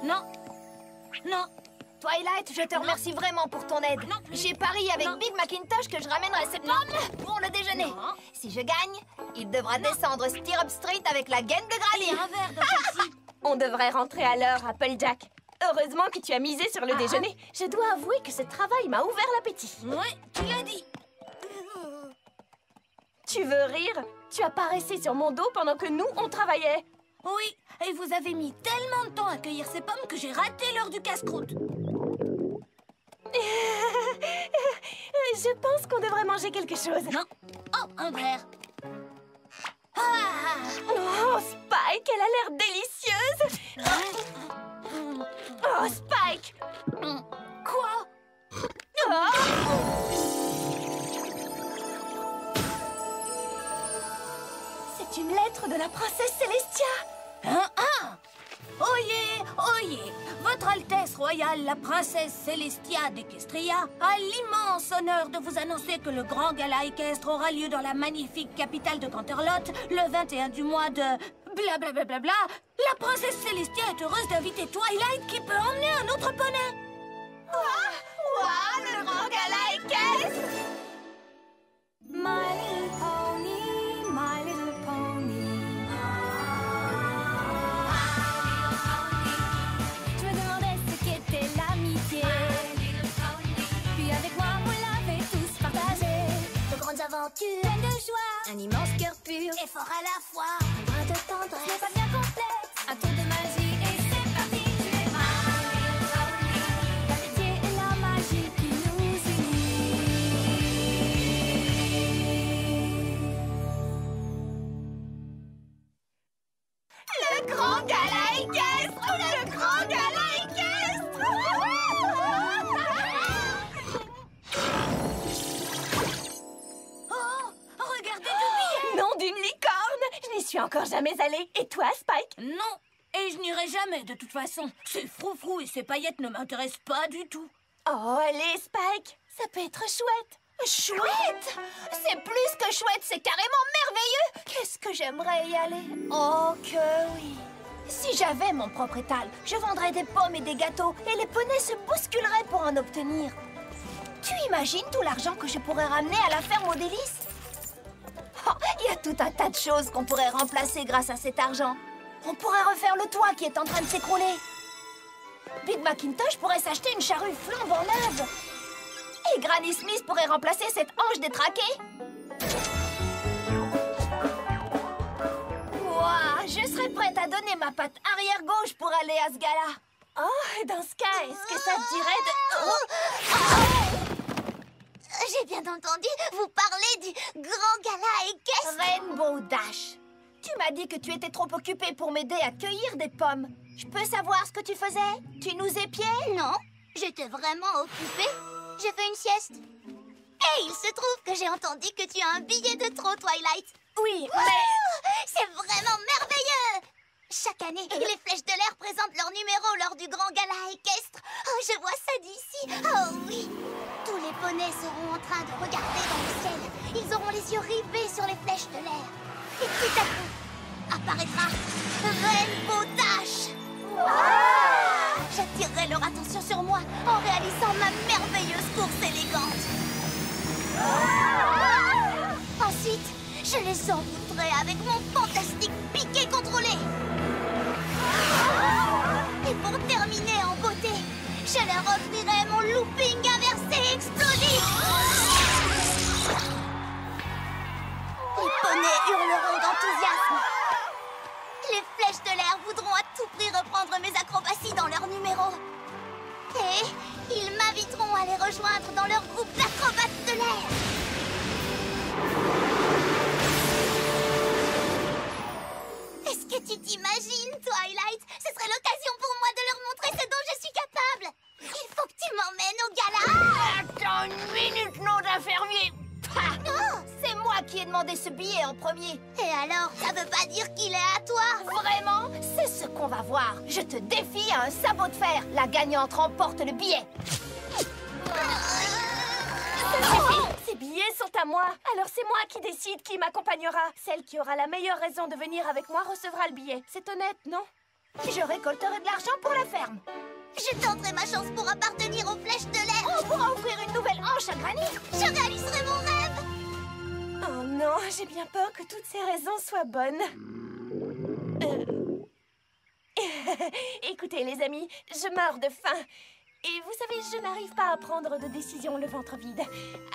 Non. Non. Twilight, je te remercie vraiment pour ton aide. J'ai parié avec Big Macintosh que je ramènerai ces pommes pour le déjeuner. Non. Si je gagne, il devra descendre Stirrup Street avec la gaine de Et Granny. un verre de celle-ci. On devrait rentrer à l'heure, Applejack. Heureusement que tu as misé sur le déjeuner. Je dois avouer que ce travail m'a ouvert l'appétit. Ouais, tu l'as dit. Tu veux rire? Tu as pas resté sur mon dos pendant que nous, on travaillait. Oui, et vous avez mis tellement de temps à cueillir ces pommes que j'ai raté l'heure du casse-croûte. Je pense qu'on devrait manger quelque chose. Non. Oh, un verre. Ah. Oh, Spike, elle a l'air délicieuse. Oh, Spike. Quoi? Oh. C'est une lettre de la princesse Célestia. Oyez, oyez, Votre Altesse royale, la princesse Célestia d'Equestria, a l'immense honneur de vous annoncer que le grand gala équestre aura lieu dans la magnifique capitale de Canterlot le 21 du mois de... blablabla. La princesse Célestia est heureuse d'inviter Twilight qui peut emmener un autre poney. Ouah, le grand gala équestre! My little pony, my little pony. Je me demandais ce qu'était l'amitié. Puis avec moi, on l'avait tous partagé. De grandes aventures, pleines de joie, un immense cœur pur Et fort à la fois. un brin de tendresse. Ce n'est pas bien complexe, un tour de magie et c'est parti. Tu es my little pony. L'amitié et la magie qui nous Le grand gala équestre! Le grand gala équestre! Oh, regardez deux billets. Nom d'une licorne! Je n'y suis encore jamais allée. Et toi, Spike? Non, et je n'irai jamais de toute façon. Ces froufrous et ces paillettes ne m'intéressent pas du tout. Oh, allez, Spike! Ça peut être chouette. Chouette! C'est plus que chouette, c'est carrément merveilleux! Qu'est-ce que j'aimerais y aller? Oh que oui! Si j'avais mon propre étal, je vendrais des pommes et des gâteaux et les poneys se bousculeraient pour en obtenir. Tu imagines tout l'argent que je pourrais ramener à la ferme aux délices? Oh, il y a tout un tas de choses qu'on pourrait remplacer grâce à cet argent. On pourrait refaire le toit qui est en train de s'écrouler. Big Macintosh pourrait s'acheter une charrue flambant neuve. Et Granny Smith pourrait remplacer cette hanche détraquée. Ouah, je serais prête à donner ma patte arrière gauche pour aller à ce gala. Oh, dans ce cas, est-ce que ça te dirait de... J'ai bien entendu, vous parlez du grand gala équestre. Rainbow Dash, tu m'as dit que tu étais trop occupée pour m'aider à cueillir des pommes. Je peux savoir ce que tu faisais? Tu nous épiais? Non, j'étais vraiment occupée. J'ai fait une sieste. Et il se trouve que j'ai entendu que tu as un billet de trop, Twilight. Oui, Oh, c'est vraiment merveilleux! Chaque année, les Flèches de l'air présentent leur numéro lors du grand gala équestre. Oh, je vois ça d'ici. Oh oui! Tous les poneys seront en train de regarder dans le ciel. Ils auront les yeux rivés sur les flèches de l'air. Et tout à coup, apparaîtra Rainbow Dash. J'attirerai leur attention sur moi en réalisant ma merveilleuse course élégante. Ensuite, je les envoûterai avec mon fantastique piqué contrôlé. Et pour terminer en beauté, je leur offrirai mon looping inversé explosif. Les poneys hurleront d'enthousiasme. Les flèches de l'air voudront à tout prix reprendre mes acrobaties dans leur numéro. Et ils m'inviteront à les rejoindre dans leur groupe d'acrobates de l'air. Est-ce que tu t'imagines, Twilight? Ce serait l'occasion pour moi de leur montrer ce dont je suis capable. Il faut que tu m'emmènes au gala. attends une minute, nom d'infirmier. Oh, C'est moi qui ai demandé ce billet en premier. et alors, ça veut pas dire qu'il est à toi? Vraiment? C'est ce qu'on va voir. Je te défie à un sabot de fer. La gagnante remporte le billet. Ces billets sont à moi. Alors c'est moi qui décide qui m'accompagnera. Celle qui aura la meilleure raison de venir avec moi recevra le billet. C'est honnête, non? Je récolterai de l'argent pour la ferme. Je tenterai ma chance pour appartenir aux flèches de l'air. On pourra offrir une nouvelle hanche à Granny. Je réaliserai mon rêve. Oh non, j'ai bien peur que toutes ces raisons soient bonnes. Écoutez, les amis, je meurs de faim. Et vous savez, je n'arrive pas à prendre de décision le ventre vide.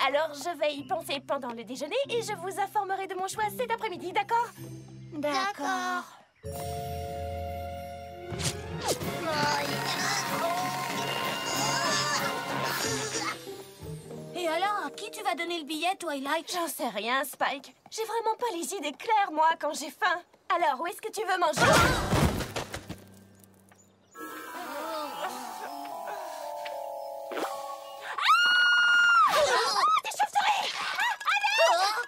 Alors, je vais y penser pendant le déjeuner et je vous informerai de mon choix cet après-midi, d'accord? D'accord. Et alors, à qui tu vas donner le billet, Twilight? J'en sais rien, Spike. J'ai vraiment pas les idées claires, moi, quand j'ai faim. Alors, où est-ce que tu veux manger?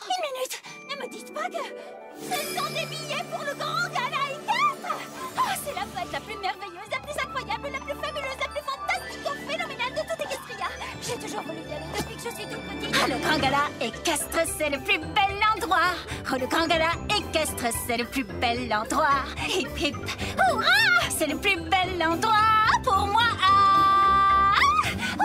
Une minute. Ne me dites pas que ce sont des billets pour le grand gala équestre. Ah, c'est la fête la plus merveilleuse, la plus incroyable, la plus fabuleuse, la plus fantastico-phénoménale de toute Equestria. J'ai toujours voulu y aller depuis que je suis toute petite. Ah, le grand gala équestre, c'est le plus bel endroit. Oh, le grand gala équestre, c'est le plus bel endroit. Hip hip, hurrah! C'est le plus bel endroit pour moi.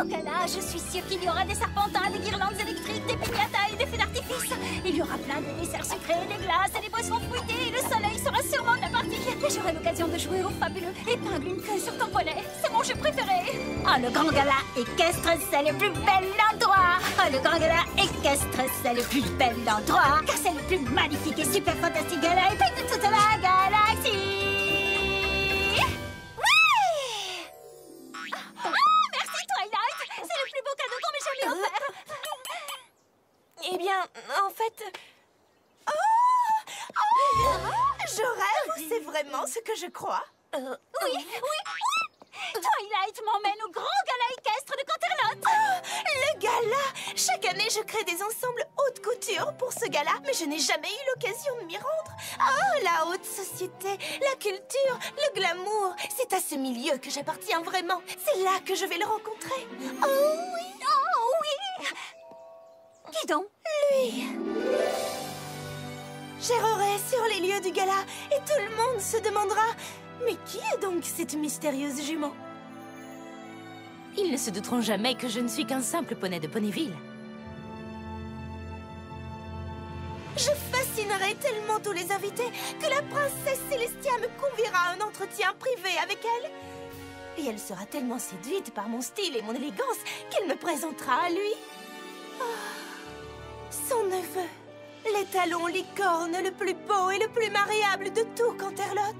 Au gala, je suis sûre qu'il y aura des serpentins, des guirlandes électriques, des piñatas et des feux d'artifice. Il y aura plein de desserts sucrés, des glaces et des boissons fruitées. Et le soleil sera sûrement de la partie. Et j'aurai l'occasion de jouer au fabuleux épingle une queue sur ton collet. C'est mon jeu préféré. Oh, le grand gala équestre, c'est le plus bel endroit. Oh, le grand gala équestre, c'est le plus bel endroit. Car c'est le plus magnifique et super fantastique gala épique de toute la galaxie. Eh bien, en fait... Je rêve ou c'est vraiment ce que je crois? Oui. Twilight m'emmène au grand gala équestre de Canterlot. Le gala! Chaque année, je crée des ensembles haute couture pour ce gala, mais je n'ai jamais eu l'occasion de m'y rendre. Oh, la haute société, la culture, le glamour, c'est à ce milieu que j'appartiens vraiment. C'est là que je vais le rencontrer. Oh oui! Qui donc? Lui! J'errerai sur les lieux du gala et tout le monde se demandera: mais qui est donc cette mystérieuse jument? Ils ne se douteront jamais que je ne suis qu'un simple poney de Ponyville. Je fascinerai tellement tous les invités que la princesse Célestia me conviera à un entretien privé avec elle. Et elle sera tellement séduite par mon style et mon élégance qu'elle me présentera à lui. Son neveu, l'étalon licorne le plus beau et le plus mariable de tout Canterlot.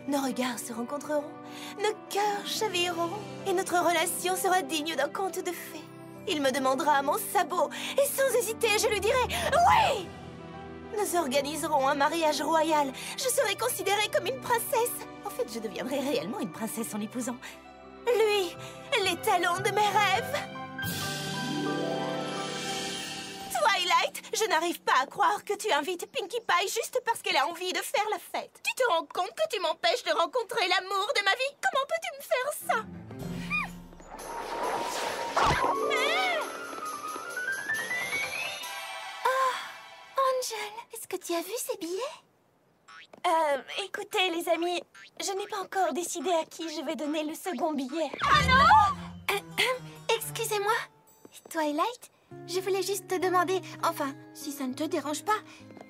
Nos regards se rencontreront, nos cœurs chavireront et notre relation sera digne d'un conte de fées. Il me demandera mon sabot et sans hésiter, je lui dirai oui! Nous organiserons un mariage royal. Je serai considérée comme une princesse. En fait, je deviendrai réellement une princesse en l'épousant. Lui, l'étalon de mes rêves. Twilight, je n'arrive pas à croire que tu invites Pinkie Pie juste parce qu'elle a envie de faire la fête. Tu te rends compte que tu m'empêches de rencontrer l'amour de ma vie? Comment peux-tu me faire ça? Angel, est-ce que tu as vu ces billets? Écoutez, les amis, je n'ai pas encore décidé à qui je vais donner le second billet. Ah non! Excusez-moi, Twilight, je voulais juste te demander, enfin, si ça ne te dérange pas,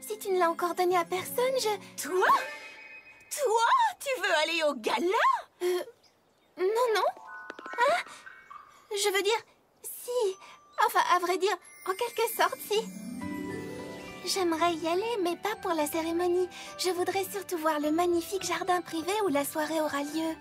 si tu ne l'as encore donné à personne, Toi? Toi? Tu veux aller au gala? Non. Hein? Je veux dire, si. Enfin, à vrai dire, en quelque sorte, si. J'aimerais y aller, mais pas pour la cérémonie. Je voudrais surtout voir le magnifique jardin privé où la soirée aura lieu.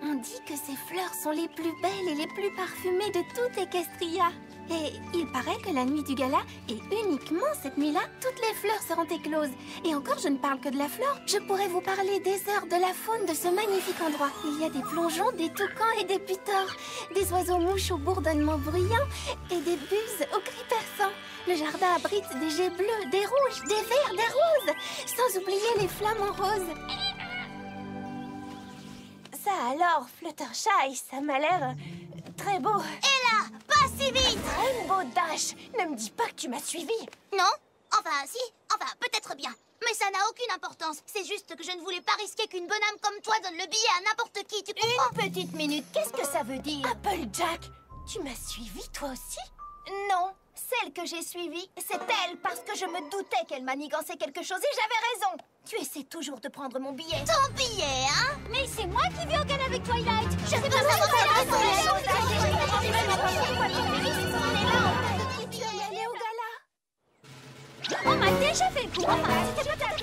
On dit que ces fleurs sont les plus belles et les plus parfumées de toute Equestria. Et il paraît que la nuit du gala, et uniquement cette nuit-là, toutes les fleurs seront écloses. Et encore, je ne parle que de la flore. Je pourrais vous parler des heures de la faune de ce magnifique endroit. Il y a des plongeons, des toucans et des putors, des oiseaux-mouches au bourdonnement bruyant et des buses au cri perçant. Le jardin abrite des jets bleus, des rouges, des verts, des roses, sans oublier les flamants roses. Ça alors, Fluttershy, ça m'a l'air très beau. Et là, pas si vite! Rainbow Dash, ne me dis pas que tu m'as suivi. Non, en Enfin, si. Enfin, peut-être bien. Mais ça n'a aucune importance. C'est juste que je ne voulais pas risquer qu'une bonne âme comme toi donne le billet à n'importe qui, tu comprends? Une petite minute, qu'est-ce que ça veut dire? Applejack, tu m'as suivi toi aussi? Non, celle que j'ai suivie, c'est elle parce que je me doutais qu'elle manigançait quelque chose et j'avais raison. Tu essaies toujours de prendre mon billet. Ton billet, hein? Mais c'est moi qui vais au gala avec Twilight. Je veux pas savoir ta réponse. Tu es allée au gala? On m'a déjà fait le coup. C'était pas ta place.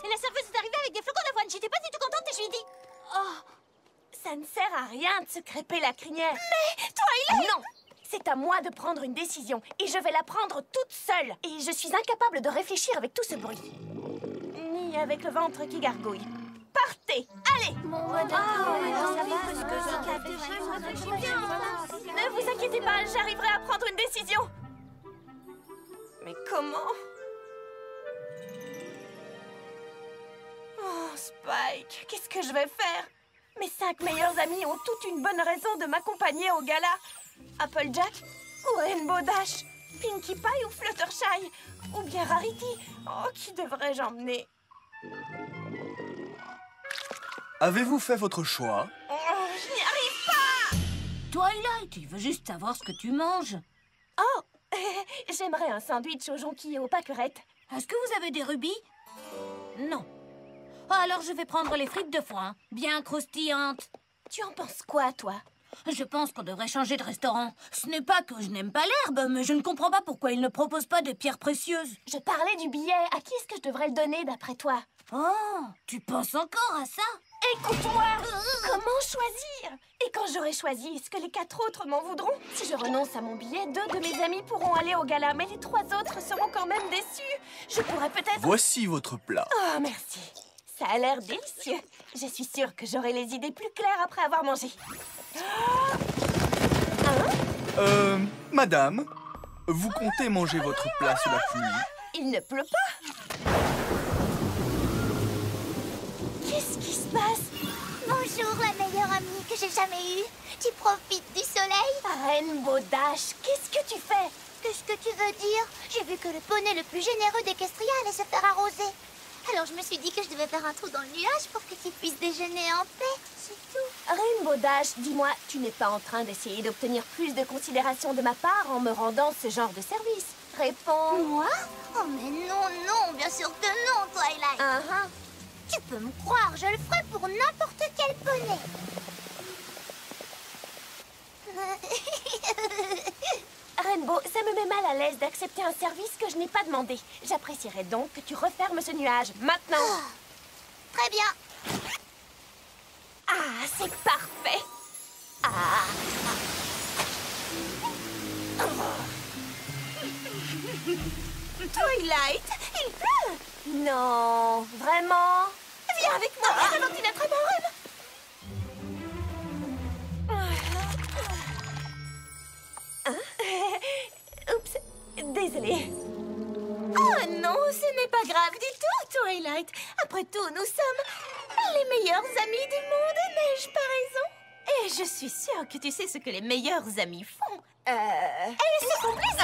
Et la serveuse est arrivée avec des flocons d'avoine. J'étais pas du tout contente et je lui ai dit... Oh, ça ne sert à rien de se crêper la crinière. Mais Twilight! Non! C'est à moi de prendre une décision et je vais la prendre toute seule. Et je suis incapable de réfléchir avec tout ce bruit. Ni avec le ventre qui gargouille. Partez! Allez! Ne vous inquiétez pas, j'arriverai à prendre une décision. Mais comment? Oh, Spike, qu'est-ce que je vais faire? Mes 5 meilleurs amis ont toute une bonne raison de m'accompagner au gala. Applejack ou Rainbow Dash, Pinkie Pie ou Fluttershy, ou bien Rarity. Oh, qui devrais-je emmener? Avez-vous fait votre choix? Oh, je n'y arrive pas! Twilight, il veut juste savoir ce que tu manges. Oh, j'aimerais un sandwich aux jonquilles et aux pâquerettes. Est-ce que vous avez des rubis? Non. Alors je vais prendre les frites de foin, bien croustillantes. Tu en penses quoi, toi? Je pense qu'on devrait changer de restaurant. Ce n'est pas que je n'aime pas l'herbe, mais je ne comprends pas pourquoi ils ne proposent pas des pierres précieuses. Je parlais du billet. À qui est-ce que je devrais le donner, d'après toi? Oh, tu penses encore à ça? Écoute-moi! Comment choisir? Et quand j'aurai choisi, est-ce que les 4 autres m'en voudront? Si je renonce à mon billet, 2 de mes amis pourront aller au gala, mais les 3 autres seront quand même déçus. Je pourrais peut-être... Voici votre plat. Oh, merci. Ça a l'air délicieux. Je suis sûre que j'aurai les idées plus claires après avoir mangé. Madame, vous comptez manger votre plat sous la pluie? Il ne pleut pas. Qu'est-ce qui se passe? Bonjour, la meilleure amie que j'ai jamais eue. Tu profites du soleil? Rainbow Dash, qu'est-ce que tu fais? Qu'est-ce que tu veux dire? J'ai vu que le poney le plus généreux d'Equestria allait se faire arroser. Alors je me suis dit que je devais faire un trou dans le nuage pour que tu puisses déjeuner en paix, c'est tout. Rainbow Dash, dis-moi, tu n'es pas en train d'essayer d'obtenir plus de considération de ma part en me rendant ce genre de service? Réponds. Moi? Oh mais non, non, bien sûr que non, Twilight. Tu peux me croire, je le ferai pour n'importe quel poney. Rainbow, ça me met mal à l'aise d'accepter un service que je n'ai pas demandé. J'apprécierais donc que tu refermes ce nuage, maintenant. Oh, très bien. Ah, c'est parfait. Ah. Twilight, il pleut. Non, vraiment. Viens avec moi, ralentis notre amoureux. Oups, désolée. Oh non, ce n'est pas grave du tout, Twilight. Après tout, nous sommes les meilleurs amis du monde, n'ai-je pas raison? Et je suis sûre que tu sais ce que les meilleurs amis font. Et c'est complice.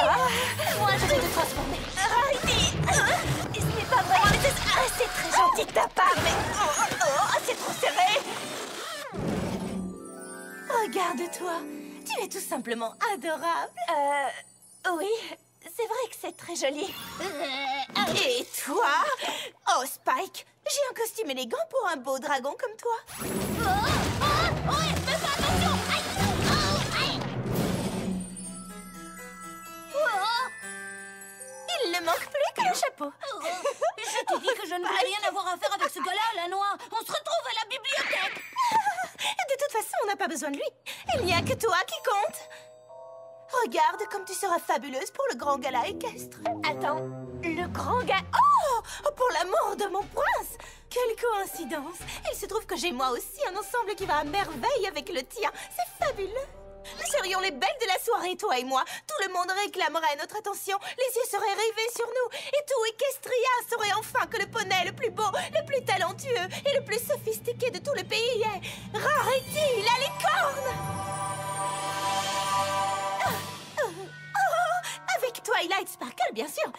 Moi, je vais te transformer. Rarity, ce n'est pas vraiment nécessaire. Ah, c'est très gentil de ta part, mais... c'est trop serré. Regarde-toi. Tu es tout simplement adorable. Oui, c'est vrai que c'est très joli. Et toi? Oh, Spike, j'ai un costume élégant pour un beau dragon comme toi. Il ne manque plus que le chapeau. Je t'ai dit que je ne voulais rien avoir à faire avec ce gars-là, la noix. On se retrouve à la bibliothèque. De toute façon, on n'a pas besoin de lui. Il n'y a que toi qui compte. Regarde comme tu seras fabuleuse pour le grand gala équestre. Attends, le grand gala... Oh! Pour l'amour de mon prince! Quelle coïncidence! Il se trouve que j'ai moi aussi un ensemble qui va à merveille avec le tien. C'est fabuleux! Nous serions les belles de la soirée, toi et moi. Tout le monde réclamerait notre attention. Les yeux seraient rivés sur nous. Et tout Equestria saurait enfin que le poney le plus beau, le plus talentueux et le plus sophistiqué de tout le pays est... Rarity, la licorne! Twilight Sparkle, bien sûr.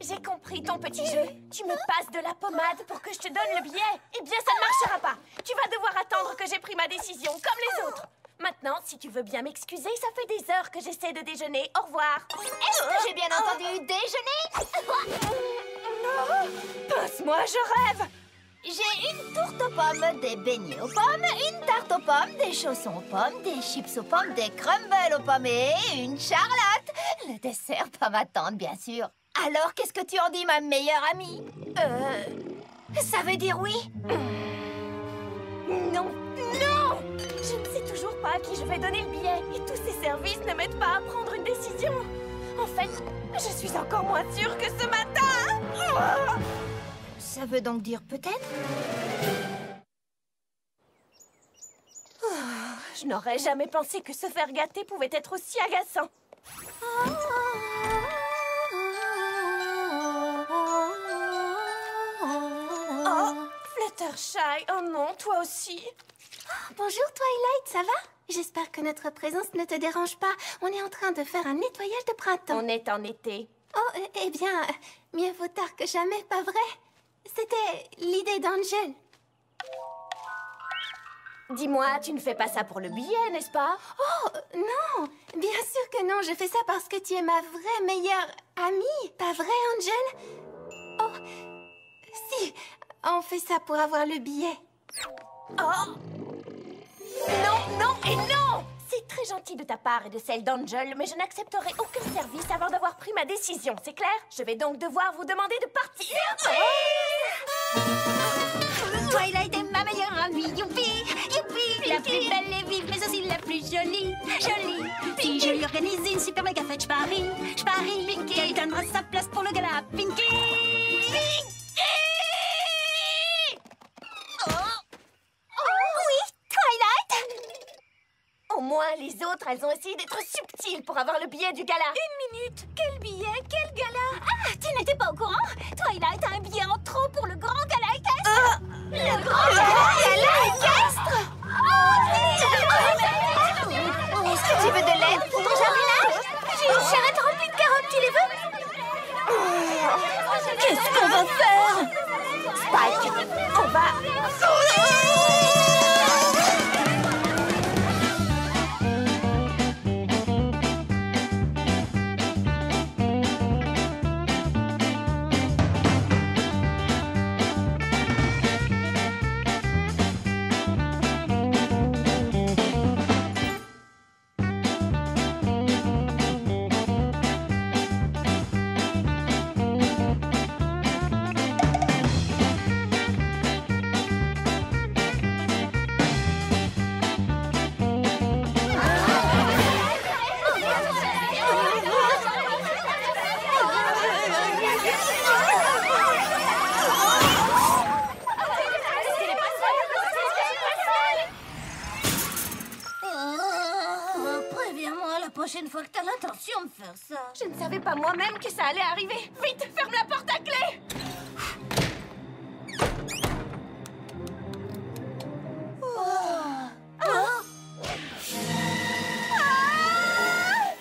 J'ai compris ton petit jeu. Tu me passes de la pommade pour que je te donne le billet. Eh bien, ça ne marchera pas. Tu vas devoir attendre que j'ai pris ma décision, comme les autres. Maintenant, si tu veux bien m'excuser, ça fait des heures que j'essaie de déjeuner. Au revoir. Est-ce que j'ai bien entendu déjeuner? Pince-moi, je rêve. J'ai une tourte aux pommes, des beignets aux pommes, une tarte aux pommes, des chaussons aux pommes, des chips aux pommes, des crumbles aux pommes et une charlotte. Le dessert pas m'attendre, bien sûr. Alors, qu'est-ce que tu en dis, ma meilleure amie? Ça veut dire oui? Non, non! Je ne sais toujours pas à qui je vais donner le billet. Et tous ces services ne m'aident pas à prendre une décision. En fait, je suis encore moins sûre que ce matin. Ça veut donc dire peut-être? Je n'aurais jamais pensé que se faire gâter pouvait être aussi agaçant. Oh, Fluttershy, oh non, toi aussi. Bonjour Twilight, ça va? J'espère que notre présence ne te dérange pas. On est en train de faire un nettoyage de printemps. On est en été. Oh, eh bien, mieux vaut tard que jamais, pas vrai? C'était l'idée d'Angel. Dis-moi, tu ne fais pas ça pour le billet, n'est-ce pas? Oh, non! Bien sûr que non, je fais ça parce que tu es ma vraie meilleure amie. Pas vrai, Angel? Oh, si, on fait ça pour avoir le billet. Oh! Non, non et non! C'est très gentil de ta part et de celle d'Angel, mais je n'accepterai aucun service avant d'avoir pris ma décision, c'est clair? Je vais donc devoir vous demander de partir. Twilight est ma meilleure amie, youpi, youpi. La plus belle et vive, mais aussi la plus jolie, jolie. Si je lui organise une super méga fête, je parie, Pinky, qu'elle donnera sa place pour le gala, Pinky. Au moins, les autres, elles ont essayé d'être subtiles pour avoir le billet du gala. Une minute, quel billet, quel gala? Ah, tu n'étais pas au courant? Twilight a un billet en trop pour le grand gala équestre. Le grand gala équestre! Est-ce que tu veux de l'aide pour ton jardinage? J'ai une charrette remplie de carottes, tu les veux? Qu'est-ce qu'on va faire? Spike, on va... Préviens-moi la prochaine fois que t'as l'intention de faire ça. Je ne savais pas moi-même que ça allait arriver. Vite, ferme la porte à clé.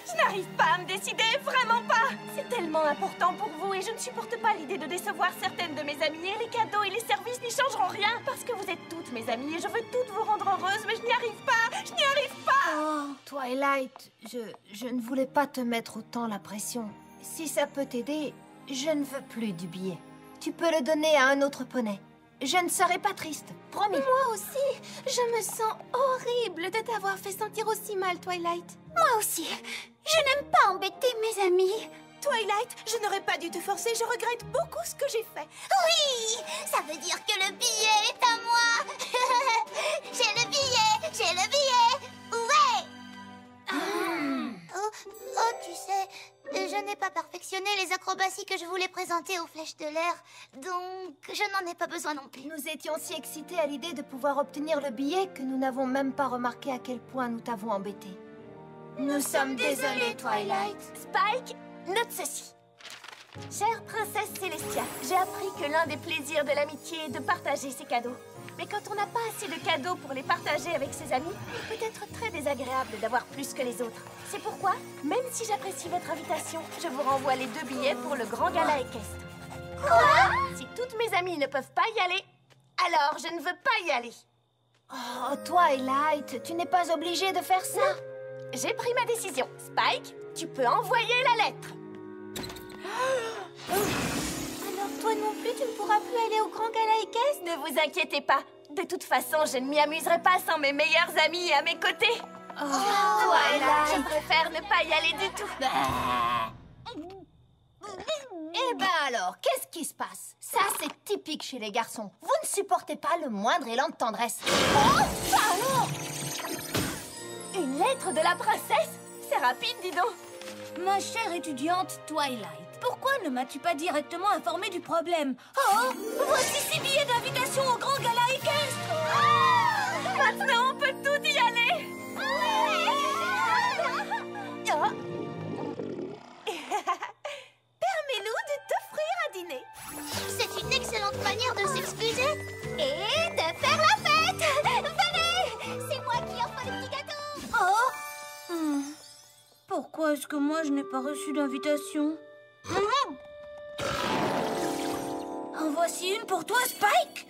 Je n'arrive pas à me décider, vraiment pas. C'est tellement important pour vous et je ne supporte pas l'idée de décevoir certaines de mes amies. Et les cadeaux et les services n'y changeront rien parce que vous êtes toutes mes amies et je veux toutes vous rendre heureuses, mais je n'y arrive pas. Je n'y arrive pas. Oh, Twilight, je ne voulais pas te mettre autant la pression. Si ça peut t'aider, je ne veux plus du billet. Tu peux le donner à un autre poney. Je ne serai pas triste, promis. Moi aussi, je me sens horrible de t'avoir fait sentir aussi mal, Twilight. Moi aussi. Je n'aime pas embêter mes amis. Twilight, je n'aurais pas dû te forcer, je regrette beaucoup ce que j'ai fait. Oui, ça veut dire que le billet est à moi. J'ai le billet, j'ai le billet. Ouais. Oh, tu sais, je n'ai pas perfectionné les acrobaties que je voulais présenter aux flèches de l'air, donc je n'en ai pas besoin non plus. Nous étions si excités à l'idée de pouvoir obtenir le billet que nous n'avons même pas remarqué à quel point nous t'avons embêté. Nous sommes désolés, Twilight. Spike, note ceci. Chère princesse Célestia, j'ai appris que l'un des plaisirs de l'amitié est de partager ses cadeaux. Mais quand on n'a pas assez de cadeaux pour les partager avec ses amis, il peut être très désagréable d'avoir plus que les autres. C'est pourquoi, même si j'apprécie votre invitation, je vous renvoie les 2 billets pour le grand gala équestre. Quoi? Si toutes mes amies ne peuvent pas y aller, alors je ne veux pas y aller. Oh, Twilight, tu n'es pas obligée de faire ça. J'ai pris ma décision. Spike, tu peux envoyer la lettre. Alors toi non plus, tu ne pourras plus aller au grand gala équestre? Ne vous inquiétez pas. De toute façon, je ne m'y amuserai pas sans mes meilleurs amis à mes côtés. Twilight, je préfère ne pas y aller du tout. Eh ben alors, qu'est-ce qui se passe? Ça, c'est typique chez les garçons. Vous ne supportez pas le moindre élan de tendresse. Oh, ça alors! Une lettre de la princesse? C'est rapide, dis donc. Ma chère étudiante Twilight, pourquoi ne m'as-tu pas directement informée du problème? Oh, voici 6 billets d'invitation au grand gala équestre! Maintenant, on peut tout y aller. Permets-nous de t'offrir un dîner. C'est une excellente manière de s'excuser et de faire la fête. Venez, c'est moi qui offre les petits gâteaux. Oh! Pourquoi est-ce que moi je n'ai pas reçu d'invitation? En voici une pour toi, Spike!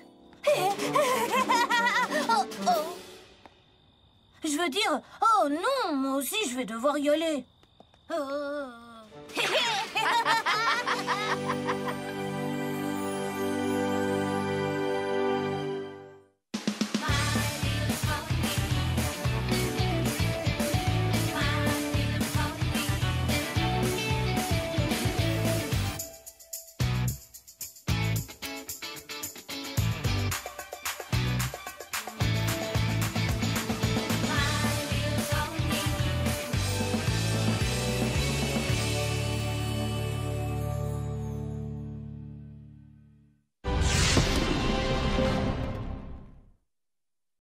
Je veux dire, oh non, moi aussi je vais devoir y aller.